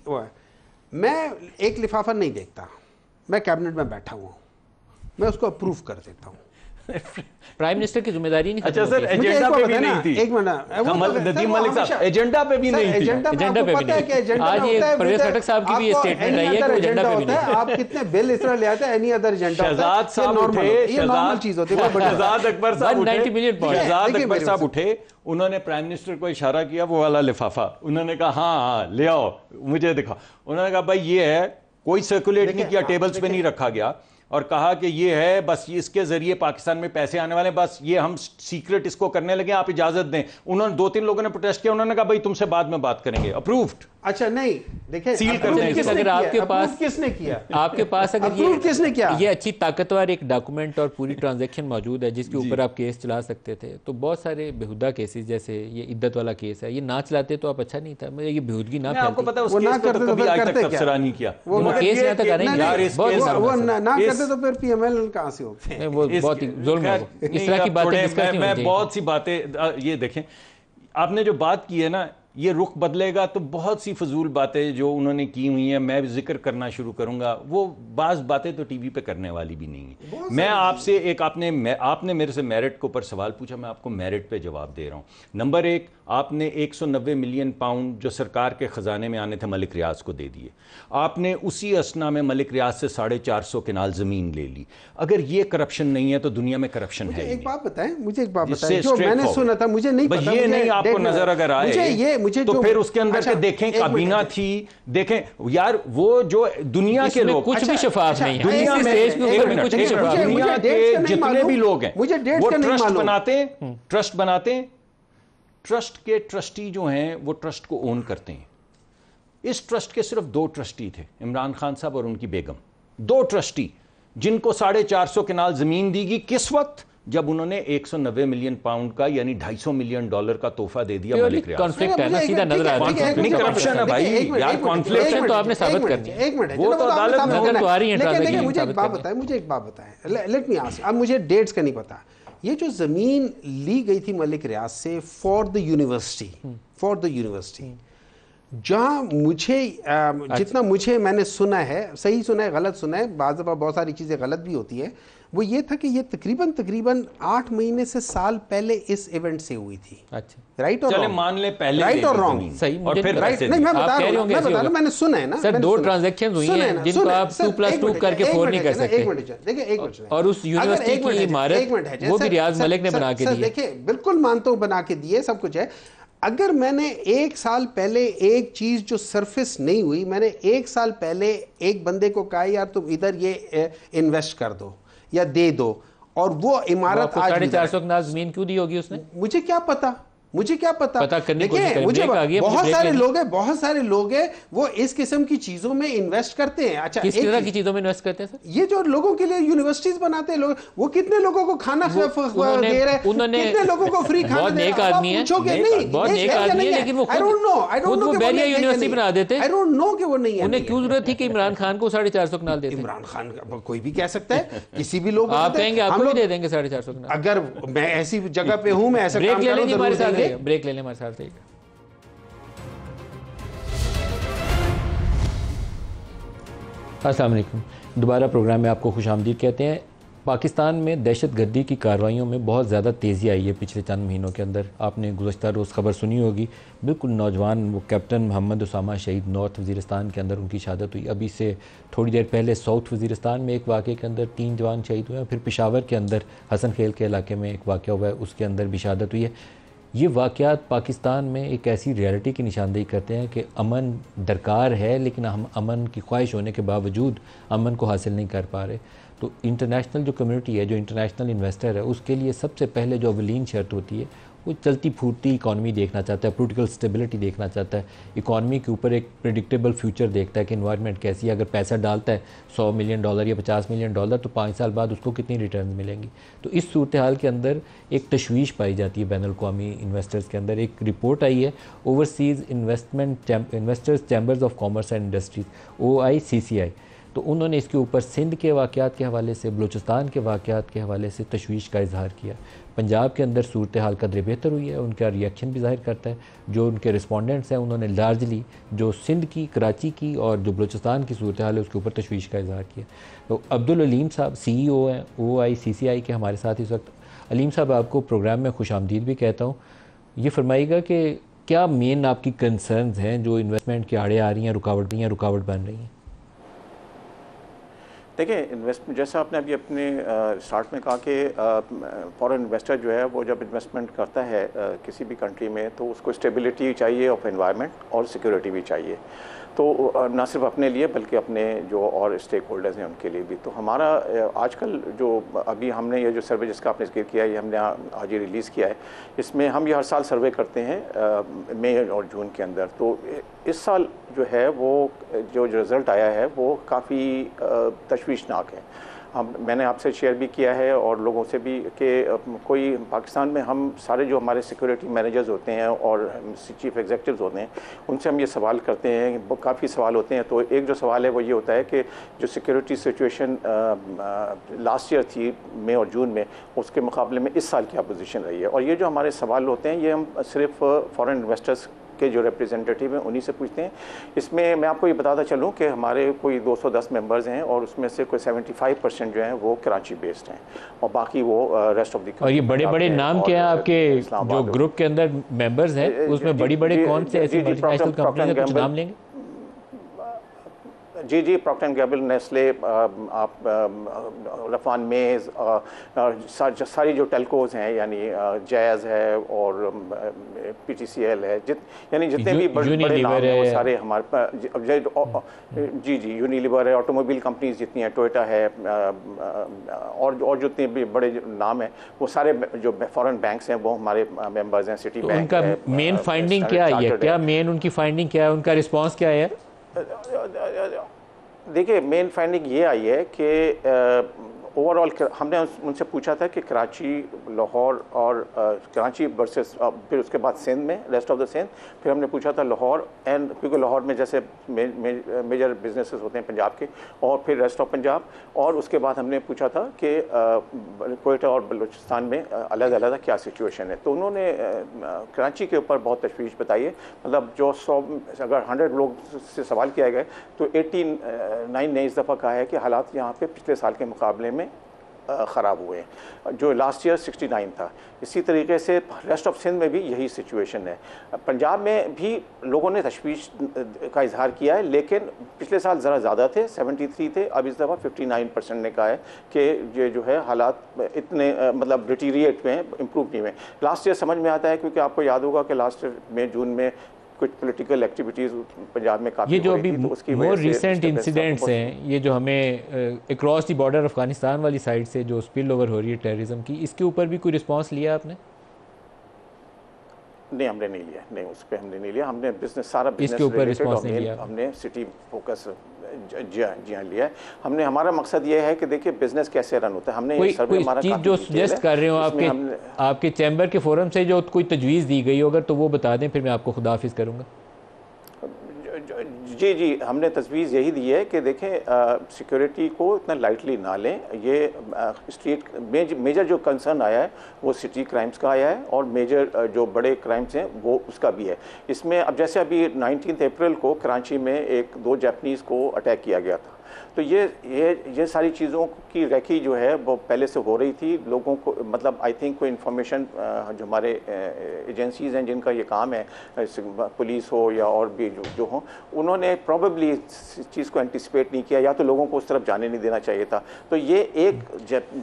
मैं एक लिफाफा नहीं देखता, मैं कैबिनेट में बैठा हुआ हूं, मैं उसको अप्रूव कर देता हूं। प्राइम मिनिस्टर की जिम्मेदारी नहीं। अच्छा सर, एजेंडा पे भी नहीं थी, एक मिनट, नदीम मलिक साहब एजेंडा पे भी नहीं थी, एजेंडा पे भी नहीं। आज ये परवेज खटक साहब की भी ये स्टेटमेंट आई है कि एजेंडा पे भी नहीं। आप कितने बिल इस तरह ले आते हैं, एनी अदर एजेंडा शहजाद साहब उठे, ये नॉर्मल चीज होती है। शहजाद अक्बर साहब उठे, 90 मिलियन पॉइंट, शहजाद अकबर साहब उठे, उन्होंने प्राइम मिनिस्टर को इशारा किया, वो वाला लिफाफा, उन्होंने कहा हाँ ले आओ, मुझे दिखा। उन्होंने कहा भाई ये है, कोई सर्कुलेट नहीं किया, टेबल्स पे नहीं रखा गया, और कहा कि ये है बस, इसके जरिए पाकिस्तान में पैसे आने वाले, बस ये हम सीक्रेट इसको करने लगे, आप इजाजत दें। उन्होंने 2-3 लोगों ने प्रोटेस्ट किया, उन्होंने कहा भाई तुमसे बाद में बात करेंगे, अप्रूव्ड। अच्छा नहीं, देखिए सील करने अगर आपके पास किसने किया, आपके पास अगर ये किसने किया, ये अच्छी ताकतवर एक डॉक्यूमेंट और पूरी ट्रांजैक्शन मौजूद है जिसके ऊपर आप केस चला सकते थे, तो बहुत सारे बेहुदा केसेस, जैसे ये इद्दत वाला केस है, ये ना चलाते तो आप अच्छा नहीं था, ये बेहुदगी ना फैलती। आपको पता है उस केस पे तो कभी आज तक तबसरा नहीं किया, वो केस यहाँ तक आ रहे हैं, वो ना करते तो फिर पीएमएल कहां से होते हैं, वो बहुत ही जुल्म है। इस तरह की बातें डिस्कस नहीं होनी चाहिए। मैं बहुत सी बातें, ये देखें आपने जो बात की है ना, ये रुख बदलेगा तो बहुत सी फजूल बातें जो उन्होंने की हुई हैं मैं जिक्र करना शुरू करूंगा, वो बाज़ बातें तो टीवी पे करने वाली भी नहीं है। मैं आपसे एक, आपने मेरे से मेरिट के ऊपर सवाल पूछा, मैं आपको मेरिट पे जवाब दे रहा हूँ। नंबर एक, आपने 190 मिलियन पाउंड जो सरकार के ख़जाने में आने थे मलिक रियाज को दे दिए। आपने उसी असना में मलिक रियाज से 450 कनाल ज़मीन ले ली। अगर ये करप्शन नहीं है तो दुनिया में करप्शन है। एक बात बताएं, मुझे एक बात बताएं, जो मैंने सुना था, मुझे नहीं पता, ये नहीं आपको नजर अगर आए तो फिर उसके अंदर के देखें, काबीना थी, देखें यार वो जो दुनिया के लोग, कुछ भी शफाफ नहीं है दुनिया में, दुनिया के जितने भी लोग हैं वो ट्रस्ट बनाते हैं, ट्रस्ट के ट्रस्टी जो हैं वो ट्रस्ट को ओन करते हैं। इस ट्रस्ट के सिर्फ 2 ट्रस्टी थे, इमरान खान साहब और उनकी बेगम, 2 ट्रस्टी जिनको 450 कनाल जमीन दी गई। किस वक्त? जब उन्होंने 190 मिलियन पाउंड का यानी $250 मिलियन का तोहफा दे दिया मलिक रियाज। कॉन्फ्लिक्ट है ना, सीधा नजर आ रहा है, नहीं करप्शन है भाई यार, कॉन्फ्लिक्ट तो आपने साबित करनी है, एक मिनट, वो तो अदालत में नजर तो आ रही है। मुझे एक बात बताएं, लेट मी आस्क, अब मुझे डेट्स का नहीं पता, ये जो जमीन ली गई थी मलिक रियाज से फॉर द यूनिवर्सिटी, जहाँ मुझे जितना मुझे मैंने सुना है, सही सुना है गलत सुना है, बाज़ दफ़ा बहुत सारी चीज़ें गलत भी होती है, वो ये था कि ये तकरीबन 8 महीने से साल पहले इस इवेंट से हुई थी। अच्छा, राइट और रॉन्ग, मान ले पहले, राइट और रॉन्ग, सही, और फिर राइट नहीं, मैं बता रहा हूँ, मैंने सुना है ना सर, 2 ट्रांजैक्शन हुई हैं जिनको आप 2+2 करके 4 नहीं कर सकते। एक मिनट देखिए, एक मिनट, और उस यूनिवर्सिटी की इमारत वो भी रियाज मलिक ने बना के दी है। देखिए बिल्कुल मानता हूँ, बना के दिए, सब कुछ है। अगर मैंने 1 साल पहले एक चीज जो सरफेस नहीं हुई, मैंने 1 साल पहले एक बंदे को कहा यार तुम इधर ये इन्वेस्ट कर दो या दे दो, और वो इमारत आज 450 कनाल जमीन क्यों दी होगी उसने? मुझे क्या पता, पता करने की कोशिश मुझे करें। बहुत सारे लोग हैं वो इस किस्म की चीजों में इन्वेस्ट करते हैं। अच्छा, किस तरह की चीजों में इन्वेस्ट करते हैं सर? ये जो लोगों के लिए यूनिवर्सिटीज बनाते हैं लोग, वो कितने लोगों को खाना दे रहे हैं, कितने लोगों को फ्री खाना दे रहे हैं। बहुत नेक आदमी है, बहुत नेक आदमी है, लेकिन वो खुद वो बैरिया यूनिवर्सिटी बना देते। आई डोंट नो कि वो नहीं है। उन्हें क्यों जरूरत थी कि इमरान खान को 450 कनाल देते? इमरान खान कोई भी कह सकता है, किसी भी लोग आप कहेंगे आपको भी दे देंगे 450 कनाल। अगर मैं ऐसी जगह पे हूं, मैं ऐसा काम ब्रेक ले लेंगे हमारे साथ, देंगे। ब्रेक ले लें हमारे साथ। अस्सलाम वालेकुम, दोबारा प्रोग्राम में आपको खुशामदीद कहते हैं। पाकिस्तान में दहशतगर्दी की कार्रवाइयों में बहुत ज़्यादा तेज़ी आई है पिछले चंद महीनों के अंदर। आपने गुज़श्ता रोज़ ख़बर सुनी होगी, बिल्कुल नौजवान वो कैप्टन मोहम्मद उसामा शहीद नॉर्थ वज़ीरिस्तान के अंदर उनकी शहादत हुई। अभी से थोड़ी देर पहले साउथ वज़ीरिस्तान में एक वाक़े के अंदर 3 जवान शहीद हुए हैं। फिर पेशावर के अंदर हसन खेल के इलाके में एक वाक़या हुआ है, उसके अंदर भी शहादत हुई है। ये वाक़यात पाकिस्तान में एक ऐसी रियलिटी की निशानदेही करते हैं कि अमन दरकार है, लेकिन हम अमन की ख्वाहिश होने के बावजूद अमन को हासिल नहीं कर पा रहे। तो इंटरनेशनल जो कम्युनिटी है, जो इंटरनेशनल इन्वेस्टर है, उसके लिए सबसे पहले जो अवलीन शर्त होती है वो चलती फूटती इकॉनमी देखना चाहता है, पॉलिटिकल स्टेबिलिटी देखना चाहता है, इकॉनमी के ऊपर एक प्रेडिक्टेबल फ्यूचर देखता है कि इन्वायरमेंट कैसी है। अगर पैसा डालता है $100 मिलियन या $50 मिलियन तो 5 साल बाद उसको कितनी रिटर्न मिलेंगी। तो इस सूरत हाल के अंदर एक तशवीश पाई जाती है बैनुल अक़वामी इन्वेस्टर्स के अंदर। एक रिपोर्ट आई है overseas investors chambers of commerce and industries OICCI, तो उन्होंने इसके ऊपर सिंध के वाक़यात के हवाले से, बलूचिस्तान के वाक़यात के हवाले से तशवीश का इजहार किया। पंजाब के अंदर सूरत हाल कदरे बेहतर हुई है, उनका रिएक्शन भी ज़ाहिर करता है। जो उनके रिस्पोंडेंट्स हैं उन्होंने लार्जली जो सिंध की, कराची की और जो बलूचिस्तान की सूरत हाल है उसके ऊपर तशवीश का इजहार किया। तो अब्दुल अलीम साहब CEO हैं OICCI के, हमारे साथ इस वक्त। अलीम साहब, आपको प्रोग्राम में खुशामदीद भी कहता हूँ। ये फरमाइएगा कि क्या मेन आपकी कंसर्न्स हैं जो इन्वेस्टमेंट के आड़े आ रही हैं, रुकावट बन रही हैं? देखिए, इन्वेस्टमेंट जैसा आपने अभी अपने स्टार्ट में कहा कि फॉरेन इन्वेस्टर जो है वो जब इन्वेस्टमेंट करता है किसी भी कंट्री में तो उसको स्टेबिलिटी चाहिए ऑफ एनवायरनमेंट और सिक्योरिटी भी चाहिए। तो ना सिर्फ अपने लिए बल्कि अपने जो और स्टेक होल्डर्स हैं उनके लिए भी। तो हमारा आजकल जो अभी हमने ये जो सर्वे जिसका आपने जिक्र किया ये हमने आज ही रिलीज़ किया है, इसमें हम ये हर साल सर्वे करते हैं मई और जून के अंदर। तो इस साल जो है वो जो रिज़ल्ट आया है वो काफ़ी तशवीशनाक है। मैंने आपसे शेयर भी किया है और लोगों से भी कि कोई पाकिस्तान में हम सारे जो हमारे सिक्योरिटी मैनेजर्स होते हैं और चीफ एग्जीक्यूटिव्स होते हैं उनसे हम ये सवाल करते हैं, काफ़ी सवाल होते हैं। तो एक जो सवाल है वो ये होता है कि जो सिक्योरिटी सिचुएशन लास्ट ईयर थी मई और जून में, उसके मुकाबले में इस साल क्या पोजीशन रही है। और ये जो हमारे सवाल होते हैं ये हम सिर्फ फॉरेन इन्वेस्टर्स के जो रिप्रेजेंटेटिव हैं उन्हीं से पूछते हैं। इसमें मैं आपको ये बताता चलूँ कि हमारे कोई 210 मेंबर्स हैं और उसमें से कोई 75% जो हैं वो कराची बेस्ड हैं और बाकी वो रेस्ट ऑफ द। और ये बड़े नाम क्या है आपके जो ग्रुप के अंदर मेंबर्स हैं, उसमें बड़े कौन से ऐसी मल्टीनेशनल कंपनी हैं, कुछ नाम लेंगे? जी, प्रॉक्टर एंड गैम्बल, नेस्ले, आप रफान मेज, सारी जो टेलकोज हैं यानी जैज़ है और PTCL है, यानी जितने भी बड़े नाम हैं वो सारे हमारे जी यूनिलीवर है, ऑटोमोबाइल कंपनीज जितनी हैं, टोयोटा है और जितने भी बड़े नाम हैं वो सारे जो फॉरेन बैंक्स हैं वो हमारे मेंबर्स हैं। City bank. उनका मेन फाइंडिंग क्या है? क्या मेन उनकी फाइंडिंग क्या है? उनका रिस्पॉन्स क्या है? देखिए, मेन फाइंडिंग ये आई है कि ओवरऑल हमने उनसे पूछा था कि कराची, लाहौर और कराची वर्सेस फिर उसके बाद सिंध में, रेस्ट ऑफ द सिंध, फिर हमने पूछा था लाहौर एंड, क्योंकि लाहौर में जैसे मेजर बिजनेसेस होते हैं पंजाब के, और फिर रेस्ट ऑफ पंजाब, और उसके बाद हमने पूछा था कि कोयटा और बलूचिस्तान में अलग अलग क्या सिचुएशन है। तो उन्होंने कराची के ऊपर बहुत तशवीश बताई है। मतलब जो 100 अगर 100 लोग से सवाल किया गया तो 89 ने इस दफ़ा कहा है कि हालात यहाँ पे पिछले साल के मुकाबले में ख़राब हुए हैं, जो लास्ट ईयर 69 था। इसी तरीके से रेस्ट ऑफ सिंध में भी यही सिचुएशन है। पंजाब में भी लोगों ने तशवीश का इजहार किया है, लेकिन पिछले साल ज़रा ज़्यादा थे, 73 थे, अब इस दफ़ा 59% ने कहा है कि ये जो है हालात इतने मतलब डिटीरिएट में, इम्प्रूव नहीं हुए। लास्ट ईयर समझ में आता है क्योंकि आपको याद होगा कि लास्ट ईयर में जून में कुछ पॉलिटिकल एक्टिविटीज़ पंजाब में काफ़ी, ये जो अभी मोर रिसेंट इंसिडेंट्स हैं, ये जो हमें अक्रॉस द बॉर्डर अफगानिस्तान वाली साइड से जो स्पिल ओवर हो रही है टेररिज्म की, इसके ऊपर भी कोई रिस्पांस लिया आपने? नहीं, हमने नहीं लिया, नहीं उस पर हमने नहीं लिया। हमने बिजनेस सारा बिजनेस इसके ऊपर रिस्पांस नहीं लिया, हमने सिटी फोकस जी हाँ लिया है हमने। हमारा मकसद ये है कि देखिए बिजनेस कैसे रन होता है। हमने कोई चीज़ जो सजेस्ट कर रहे हो आपके चैम्बर के फोरम से जो कोई तजवीज़ दी गई हो अगर तो वो बता दें, फिर मैं आपको खुदा हाफिज़ करूँगा। जी, हमने तजवीज़ यही दी है कि देखें सिक्योरिटी को इतना लाइटली ना लें। ये स्ट्रीट मेजर जो कंसर्न आया है वो सिटी क्राइम्स का आया है और मेजर जो बड़े क्राइम्स हैं वो उसका भी है। इसमें अब जैसे अभी 19 अप्रैल को कराची में 1-2 जापानीज़ को अटैक किया गया था, तो ये सारी चीज़ों की रेखी जो है वो पहले से हो रही थी। लोगों को मतलब आई थिंक कोई इन्फॉर्मेशन जो हमारे एजेंसीज़ हैं जिनका ये काम है, पुलिस हो या और भी जो हो, उन्होंने उन्होंने प्रॉबेबली इस चीज़ को एंटिसिपेट नहीं किया, या तो लोगों को उस तरफ जाने नहीं देना चाहिए था। तो ये एक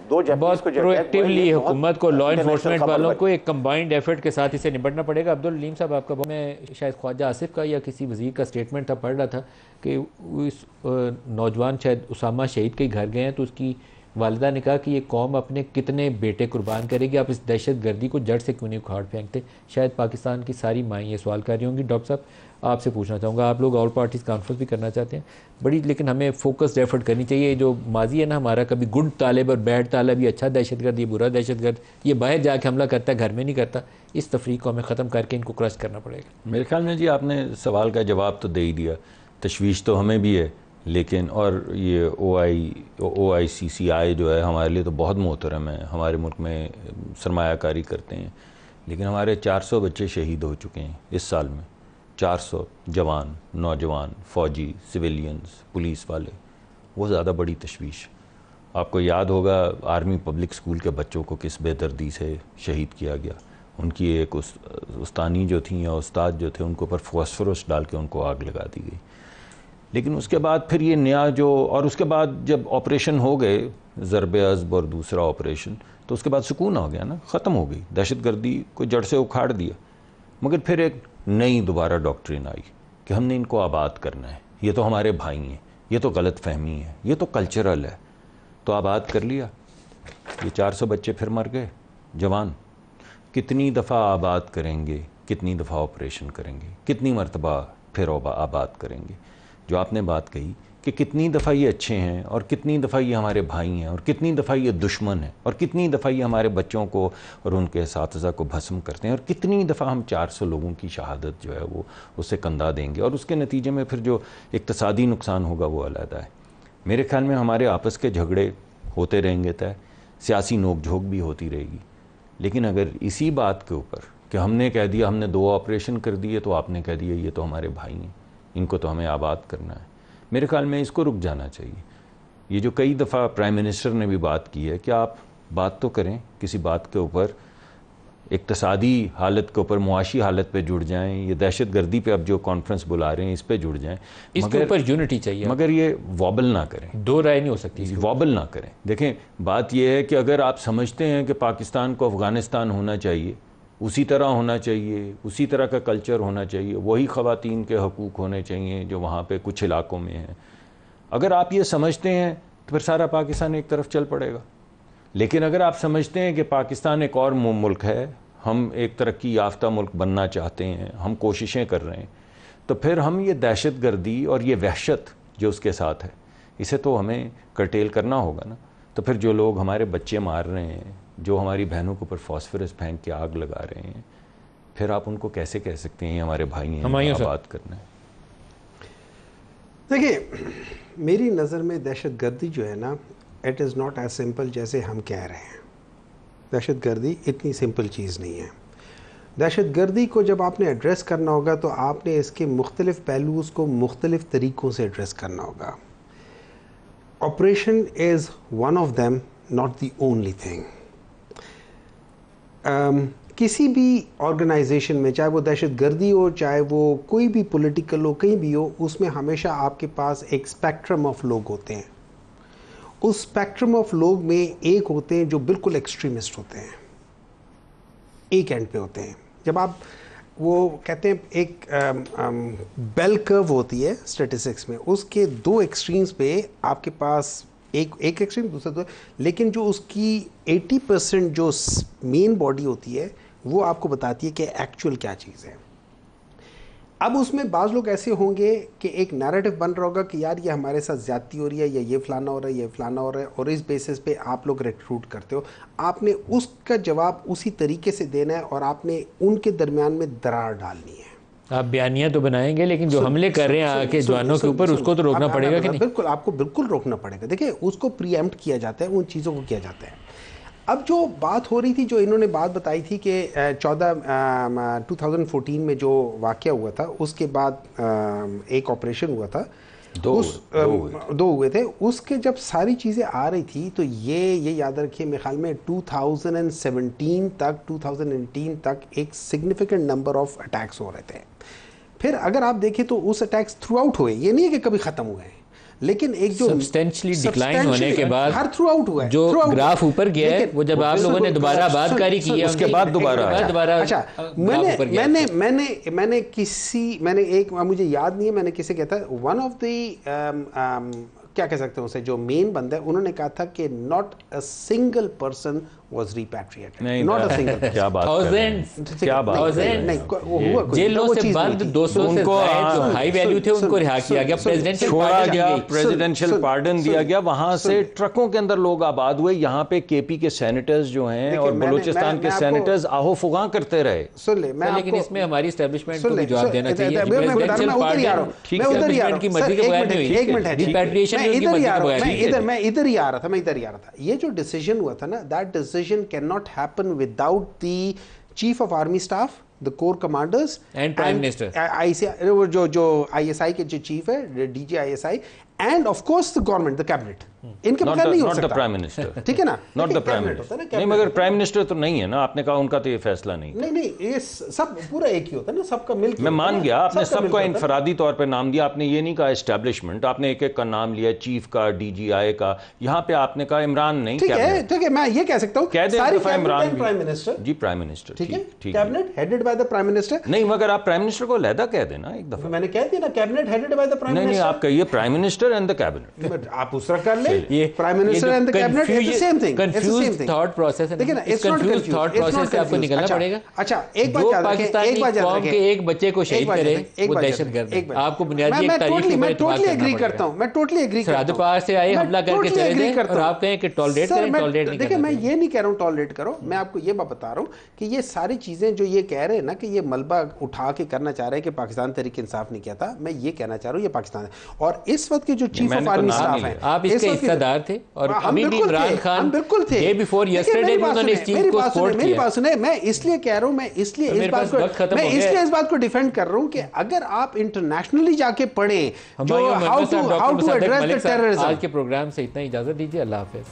दो बहुत प्रोएक्टिवली हुकूमत को, लॉ इन्फोर्समेंट वालों को एक कंबाइंड एफर्ट के साथ इसे निपटना पड़ेगा। अब्दुल हलीम साहब, आपका मैं शायद ख्वाजा आसिफ का या किसी वज़ीर का स्टेटमेंट था, पढ़ रहा था कि उस नौजवान शायद उसामा शहीद के घर गए हैं, तो उसकी वालिदा ने कहा कि ये कौम अपने कितने बेटे कुर्बान करेगी, आप इस दहशत गर्दी को जड़ से क्यों नहीं उखाड़ फेंकते। शायद पाकिस्तान की सारी माएँ ये सवाल कर रही होंगी। डॉक्टर साहब, आपसे पूछना चाहूँगा, आप लोग ऑल पार्टीज़ कॉन्फ्रेंस भी करना चाहते हैं बड़ी, लेकिन हमें फोकस्ड एफर्ट करनी चाहिए। जो माजी है ना हमारा, कभी गुड तालिब और बैड तालिब, ये अच्छा दहशतगर्द, ये बुरा दहशतगर्द, ये बाहर जाके हमला करता है, घर में नहीं करता। इस तफरीक को हमें ख़त्म करके इनको क्रश करना पड़ेगा। मेरे ख्याल में जी आपने सवाल का जवाब तो दे ही दिया। तशवीश तो हमें भी है, लेकिन और ये OICCI जो है हमारे लिए तो बहुत मोहतरम है, हमारे मुल्क में सरमायाकारी करते हैं, लेकिन हमारे 400 बच्चे शहीद हो चुके हैं इस साल में। 400 जवान, नौजवान, फ़ौजी, सिविलियंस, पुलिस वाले, वो ज़्यादा बड़ी तशवीश। आपको याद होगा आर्मी पब्लिक स्कूल के बच्चों को किस बेदर्दी से शहीद किया गया। उनकी एक उस्तानी जो थी या उस्ताद जो थे, उनको ऊपर फॉस्फोरस डाल के उनको आग लगा दी गई। लेकिन उसके बाद फिर ये नया जो, और उसके बाद जब ऑपरेशन हो गए ज़रबे अज़ब और दूसरा ऑपरेशन, तो उसके बाद सुकून हो गया ना, ख़त्म हो गई दहशतगर्दी को, जड़ से उखाड़ दिया। मगर फिर एक नई दोबारा डॉक्ट्रिन आई कि हमने इनको आबाद करना है, ये तो हमारे भाई हैं, ये तो गलत फहमी है, ये तो कल्चरल है, तो आबाद कर लिया। ये 400 बच्चे फिर मर गए जवान। कितनी दफ़ा आबाद करेंगे, कितनी दफ़ा ऑपरेशन करेंगे, कितनी मरतबा फिर आबाद करेंगे। जो आपने बात कही कि कितनी दफ़ा ये अच्छे हैं और कितनी दफ़ा ये हमारे भाई हैं और कितनी दफ़ा ये दुश्मन हैं और कितनी दफ़ा ये हमारे बच्चों को और उनके असातिज़ा को भस्म करते हैं और कितनी दफ़ा हम 400 लोगों की शहादत जो है वो उससे कंधा देंगे, और उसके नतीजे में फिर जो इक़्तिसादी नुकसान होगा वो अलग है। मेरे ख्याल में हमारे आपस के झगड़े होते रहेंगे तय, सियासी नोक झोंक भी होती रहेगी, लेकिन अगर इसी बात के ऊपर कि हमने कह दिया हमने 2 ऑपरेशन कर दिए तो आपने कह दिया ये तो हमारे भाई हैं, इनको तो हमें आबाद करना है, मेरे ख्याल में इसको रुक जाना चाहिए। ये जो कई दफ़ा प्राइम मिनिस्टर ने भी बात की है कि आप बात तो करें किसी बात के ऊपर, इक़्तिसादी हालत के ऊपर, मुआशी हालत पे जुड़ जाएं, ये दहशत गर्दी पे अब जो कॉन्फ्रेंस बुला रहे हैं इस पे जुड़ जाएं, इसके ऊपर यूनिटी चाहिए, मगर ये वॉबल ना करें, दो राय नहीं हो सकती, वॉबल ना करें। देखें बात यह है कि अगर आप समझते हैं कि पाकिस्तान को अफ़गानिस्तान होना चाहिए, उसी तरह होना चाहिए, उसी तरह का कल्चर होना चाहिए, वही ख़वातीन के हकूक़ होने चाहिए जो वहाँ पे कुछ इलाक़ों में हैं, अगर आप ये समझते हैं तो फिर सारा पाकिस्तान एक तरफ चल पड़ेगा। लेकिन अगर आप समझते हैं कि पाकिस्तान एक और मुल्क है, हम एक तरक्की याफ्ता मुल्क बनना चाहते हैं, हम कोशिशें कर रहे हैं, तो फिर हम ये दहशत गर्दी और ये वहशत जो उसके साथ है, इसे तो हमें कर्टेल करना होगा ना। तो फिर जो लोग हमारे बच्चे मार रहे हैं, जो हमारी बहनों के ऊपर फॉस्फोरस फेंक के आग लगा रहे हैं, फिर आप उनको कैसे कह सकते हैं हमारे भाई हैं, बात करना है। देखिए मेरी नज़र में दहशत गर्दी जो है ना, it is not as simple जैसे हम कह रहे हैं। दहशत गर्दी इतनी सिंपल चीज़ नहीं है। दहशत गर्दी को जब आपने एड्रेस करना होगा तो आपने इसके मुख्तलिफ़ पहलूज़ को मुख्तलिफ़ तरीक़ों से एड्रेस करना होगा। Operation is one of them, not the only thing. किसी भी ऑर्गेनाइजेशन में, चाहे वो दहशत गर्दी हो, चाहे वो कोई भी पॉलिटिकल हो, कहीं भी हो, उसमें हमेशा आपके पास एक स्पेक्ट्रम ऑफ लोग होते हैं। उस स्पेक्ट्रम ऑफ लोग में एक होते हैं जो बिल्कुल एक्सट्रीमिस्ट होते हैं, एक एंड पे होते हैं। जब आप वो कहते हैं एक बेल कर्व होती है स्टैटिस्टिक्स में, उसके 2 एक्सट्रीम्स पे आपके पास एक एक्सट्रीम, दूसरा दो, लेकिन जो उसकी 80% जो मेन बॉडी होती है वो आपको बताती है कि एक्चुअल क्या चीज़ है। अब उसमें बाज़ लोग ऐसे होंगे कि एक नैरेटिव बन रहा होगा कि यार ये हमारे साथ ज़्यादती हो रही है, या ये फ़लाना हो रहा है, ये फ़लाना हो रहा है, और इस बेसिस पे आप लोग रिक्रूट करते हो। आपने उसका जवाब उसी तरीके से देना है और आपने उनके दरमियान में दरार डालनी है। आप बयानियाँ तो बनाएंगे, लेकिन जो हमले कर रहे हैं आके जवानों के ऊपर, उसको तो रोकना पड़ेगा कि नहीं? बिल्कुल, आपको बिल्कुल रोकना पड़ेगा। देखिए उसको प्रीएम्प्ट किया जाता है, उन चीज़ों को किया जाता है। अब जो बात हो रही थी, जो इन्होंने बात बताई थी कि 2014 में जो वाक़या हुआ था, उसके बाद एक ऑपरेशन हुआ था, दो हुए थे। उसके जब सारी चीज़ें आ रही थी तो ये याद रखिए, मेरे ख्याल में 2017 तक 2018 तक एक सिग्निफिकेंट नंबर ऑफ अटैक्स हो रहे थे। फिर अगर आप देखें तो उस अटैक्स थ्रू आउट हुए, ये नहीं है कि कभी खत्म हुए हैं, लेकिन एक जो सब्सटेंशियली डिक्लाइन होने के बाद हर थ्रू आउट हुआ है, जो ग्राफ ऊपर गया है वो जब आप लोगों ने दोबारा आबादकारी की है उसके बाद दोबारा अच्छा मैंने एक मुझे याद नहीं है मैंने किसे कहता वन ऑफ द क्या कह सकते हैं उसे जो मेन बंदा है उन्होंने कहा था कि not a single person was repatriated. Not a single person. क्या बात जेलों से बंद 200 से जो हाई वैल्यू थे उनको रिहा किया गया, छोड़ा गया, प्रेसिडेंशियल पार्डन दिया गया, वहां से ट्रकों के अंदर लोग आबाद हुए। यहाँ पे केपी के सेनेटर्स जो हैं और बलूचिस्तान के सेनेटर्स आहो फुगा करते रहे। लेकिन इसमें हमारी एस्टेब्लिशमेंट को भी जवाब देना चाहिए। प्रेसिडेंशियल पार्डन ठीक एस्टेब्लिशमेंट की मर्जी के बगैर नहीं हुई, रिपैट्रिएशन की मर्जी के बगैर। मैं इधर ही आ रहा था। ये जो डिसीजन हुआ था ना, that decision cannot happen without the chief of army staff, the corps commanders and prime minister, जो ISI के जो chief है DG ISI, and of course the government, the cabinet. इनके बगैर नहीं हो सकता। Not the prime minister. ठीक है ना? Not the prime minister. नहीं, मगर प्राइम मिनिस्टर तो नहीं है ना, आपने कहा उनका तो ये फैसला नहीं। नहीं, ये सब पूरा एक ही होता है ना, सबका मिलकर। मैं मान गया, आपने सबको इनफरादी तौर पे नाम दिया, आपने ये नहीं कहा एस्टैब्लिशमेंट, आपने एक एक का नाम लिया, चीफ का, DGI का, यहाँ पे आपने कहा इमरान नहीं। ठीक है, मैं ये कह सकता हूँ इमरान प्राइम मिनिस्टर। जी प्राइम मिनिस्टर, ठीक है, cabinet headed by the prime minister. नहीं, मगर आप प्राइम मिनिस्टर को अलहदा कह देना एक दफा। मैंने कह दिया ना, cabinet headed by the prime minister. नहीं, आप कहिए prime minister and the cabinet. आप दूसरा कर ले, ये prime minister and the cabinet, it's the same thing. Confuse thought process है, देखिए ना, इस कंफ्यूज थॉट प्रोसेस से आपको निकलना पड़ेगा। अच्छा, एक बात याद रखें, एक बात याद रखें, एक बच्चे को शहीद करे वो दहशतगर्द है। आपको बुनियादी एक तारीख के ऊपर टोटली एग्री करता हूं, मैं टोटली एग्री करता हूं। सरहद पार से आए, हमला करके चले गए और आप कहें कि टॉलरेट करें, टॉलरेट नहीं। देखिए, मैं ये नहीं कह रहा हूं टॉलरेट करो, मैं आपको ये बात बता रहा हूं कि ये सारी चीजें जो ये कह रहे हैं ना कि ये मलबा उठा के करना चाह रहे हैं कि पाकिस्तान तहरीक इंसाफ नहीं किया था, मैं ये कहना चाह रहा हूं ये पाकिस्तान है। और इस वक्त के जो चीफ ऑफ आर्मी स्टाफ है, आप इसके हिस्सेदार थे और अभी भी इमरान खान बिल्कुल थे। डे बिफोर यस्टरडे भी उन्होंने इस चीज को सपोर्ट किया। मेरी बात सुने, मैं इसलिए कह रहा हूं, मैं इसलिए इस बात को डिफेंड कर रहा हूं कि अगर आप इंटरनेशनली जाके पढ़ें जो how to address the terrorism. आज के प्रोग्राम से इतना इजाजत दीजिए, अल्लाह हाफिज।